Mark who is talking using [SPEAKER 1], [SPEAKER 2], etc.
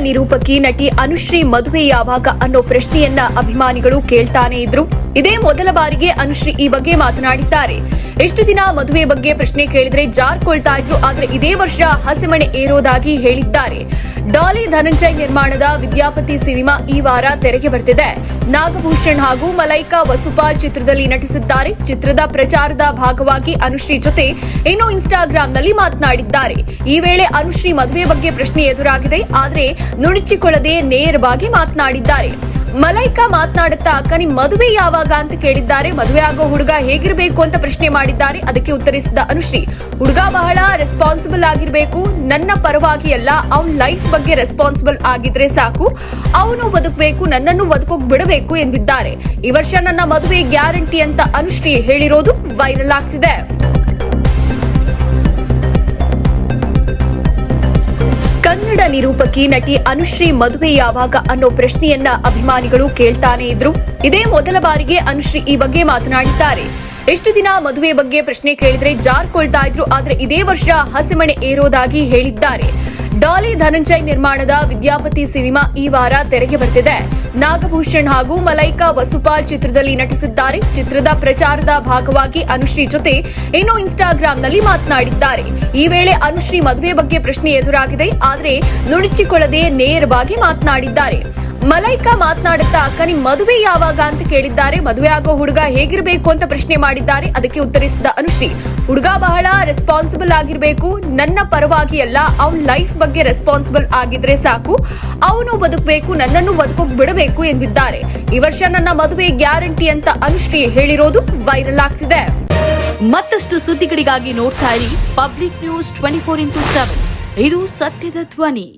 [SPEAKER 1] ನಿರೂಪಕಿ ನಟಿ ಅನುಶ್ರೀ ಮದುವೆ ಯಾವಾಗ ಅನ್ನೋ ಪ್ರಶ್ನೆಯನ್ನ ಅಭಿಮಾನಿಗಳು ಕೇಳ್ತಾನೆ ಇದ್ರು. ಇದೇ ಮೊದಲ ಬಾರಿಗೆ ಅನುಶ್ರೀ ಈ ಬಗ್ಗೆ ಮಾತನಾಡಿದ್ದಾರೆ. ಎಷ್ಟು ದಿನ ಮದುವೆ ಬಗ್ಗೆ ಪ್ರಶ್ನೆ ಕೇಳಿದ್ರೆ ಜಾರ್ಕೊಳ್ತಾ ಇದ್ರು, ಆದ್ರೆ ಇದೇ ವರ್ಷ ಹಸೆಮಣೆ ಏರೋದಾಗಿ ಹೇಳಿದ್ದಾರೆ. ಡಾಲಿ ಧನಂಜಯ್ ನಿರ್ಮಾಣದ ವಿದ್ಯಾಪತಿ ಸಿನಿಮಾ ಈ ವಾರ ತೆರೆಗೆ ಬರ್ತಿದೆ. ನಾಗಭೂಷಣ್ ಹಾಗೂ ಮಲೈಕಾ ವಸುಪಾಲ್ ಚಿತ್ರದಲ್ಲಿ ನಟಿಸಿದ್ದಾರೆ. ಚಿತ್ರದ ಪ್ರಚಾರದ ಭಾಗವಾಗಿ ಅನುಶ್ರೀ ಜೊತೆ ಇನ್ನು ಇನ್ಸ್ಟಾಗ್ರಾಂನಲ್ಲಿ ಮಾತನಾಡಿದ್ದಾರೆ. ಈ ವೇಳೆ ಅನುಶ್ರೀ ಮದುವೆ ಬಗ್ಗೆ ಪ್ರಶ್ನೆ ಎದುರಾಗಿದೆ, ಆದ್ರೆ ನುಣುಚಿಕೊಳ್ಳದೆ ನೇರವಾಗಿ ಮಾತನಾಡಿದ್ದಾರೆ. ಮಲೈಕಾ ಮಾತನಾಡುತ್ತಾ ಅಕ್ಕ ನಿಮ್ ಮದುವೆ ಯಾವಾಗ ಅಂತ ಕೇಳಿದ್ದಾರೆ. ಮದುವೆ ಆಗೋ ಹುಡುಗ ಹೇಗಿರಬೇಕು ಅಂತ ಪ್ರಶ್ನೆ ಮಾಡಿದ್ದಾರೆ. ಅದಕ್ಕೆ ಉತ್ತರಿಸಿದ ಅನುಶ್ರೀ, ಹುಡುಗ ಬಹಳ ರೆಸ್ಪಾನ್ಸಿಬಲ್ ಆಗಿರ್ಬೇಕು, ನನ್ನ ಪರವಾಗಿ ಅಲ್ಲ, ಅವನ್ ಲೈಫ್ ಬಗ್ಗೆ ರೆಸ್ಪಾನ್ಸಿಬಲ್ ಆಗಿದ್ರೆ ಸಾಕು, ಅವನು ಬದುಕಬೇಕು, ನನ್ನನ್ನು ಬದುಕೋಕ್ ಬಿಡಬೇಕು ಎಂದಿದ್ದಾರೆ. ಈ ವರ್ಷ ನನ್ನ ಮದುವೆ ಗ್ಯಾರಂಟಿ ಅಂತ ಅನುಶ್ರೀ ಹೇಳಿರೋದು ವೈರಲ್ ಆಗ್ತಿದೆ. ಕನ್ನಡ ನಿರೂಪಕಿ ನಟಿ ಅನುಶ್ರೀ ಮದುವೆ ಯಾವಾಗ ಅನ್ನೋ ಪ್ರಶ್ನೆಯನ್ನ ಅಭಿಮಾನಿಗಳು ಕೇಳ್ತಾನೆ ಇದ್ರು. ಇದೇ ಮೊದಲ ಬಾರಿಗೆ ಅನುಶ್ರೀ ಈ ಬಗ್ಗೆ ಮಾತನಾಡಿದ್ದಾರೆ. ಎಷ್ಟು ದಿನ ಮದುವೆ ಬಗ್ಗೆ ಪ್ರಶ್ನೆ ಕೇಳಿದ್ರೆ ಜಾರ್ಕೊಳ್ತಾ ಇದ್ರು, ಆದ್ರೆ ಇದೇ ವರ್ಷ ಹಸೆಮಣೆ ಏರೋದಾಗಿ ಹೇಳಿದ್ದಾರೆ. ಡಾಲಿ ಧನಂಜಯ್ ನಿರ್ಮಾಣದ ವಿದ್ಯಾಪತಿ ಸಿನಿಮಾ ಈ ವಾರ ತೆರೆಗೆ ಬರ್ತಿದೆ. ನಾಗಭೂಷಣ್ ಹಾಗೂ ಮಲೈಕಾ ವಸುಪಾಲ್ ಚಿತ್ರದಲ್ಲಿ ನಟಿಸಿದ್ದಾರೆ. ಚಿತ್ರದ ಪ್ರಚಾರದ ಭಾಗವಾಗಿ ಅನುಶ್ರೀ ಜೊತೆ ಇನ್ನು ಇನ್ಸ್ಟಾಗ್ರಾಂನಲ್ಲಿ ಮಾತನಾಡಿದ್ದಾರೆ. ಈ ವೇಳೆ ಅನುಶ್ರೀ ಮದುವೆ ಬಗ್ಗೆ ಪ್ರಶ್ನೆ ಎದುರಾಗಿದೆ, ಆದ್ರೆ ನುಣುಚಿಕೊಳ್ಳದೆ ನೇರವಾಗಿ ಮಾತನಾಡಿದ್ದಾರೆ. ಮಲೈಕಾ ಮಾತನಾಡುತ್ತಾ ಅಕ್ಕ ನಿಮ್ ಮದುವೆ ಯಾವಾಗ ಅಂತ ಕೇಳಿದ್ದಾರೆ. ಮದುವೆ ಆಗೋ ಹುಡುಗ ಹೇಗಿರಬೇಕು ಅಂತ ಪ್ರಶ್ನೆ ಮಾಡಿದ್ದಾರೆ. ಅದಕ್ಕೆ ಉತ್ತರಿಸಿದ ಅನುಶ್ರೀ, ಹುಡುಗ ಬಹಳ ರೆಸ್ಪಾನ್ಸಿಬಲ್ ಆಗಿರ್ಬೇಕು, ನನ್ನ ಪರವಾಗಿ ಅಲ್ಲ, ಅವನ್ ಲೈಫ್ ಬಗ್ಗೆ ರೆಸ್ಪಾನ್ಸಿಬಲ್ ಆಗಿದ್ರೆ ಸಾಕು, ಅವನು ಬದುಕಬೇಕು, ನನ್ನನ್ನು ಬದುಕೋಕ್ ಬಿಡಬೇಕು ಎಂದಿದ್ದಾರೆ. ಈ ವರ್ಷ ನನ್ನ ಮದುವೆ ಗ್ಯಾರಂಟಿ ಅಂತ ಅನುಶ್ರೀ ಹೇಳಿರೋದು ವೈರಲ್ ಆಗ್ತಿದೆ.
[SPEAKER 2] ಮತ್ತಷ್ಟು ಸುದ್ದಿಗಳಿಗಾಗಿ ನೋಡ್ತಾ ಇರಿ ಪಬ್ಲಿಕ್ ನ್ಯೂಸ್ 24x7. ಇದು ಸತ್ಯದ ಧ್ವನಿ.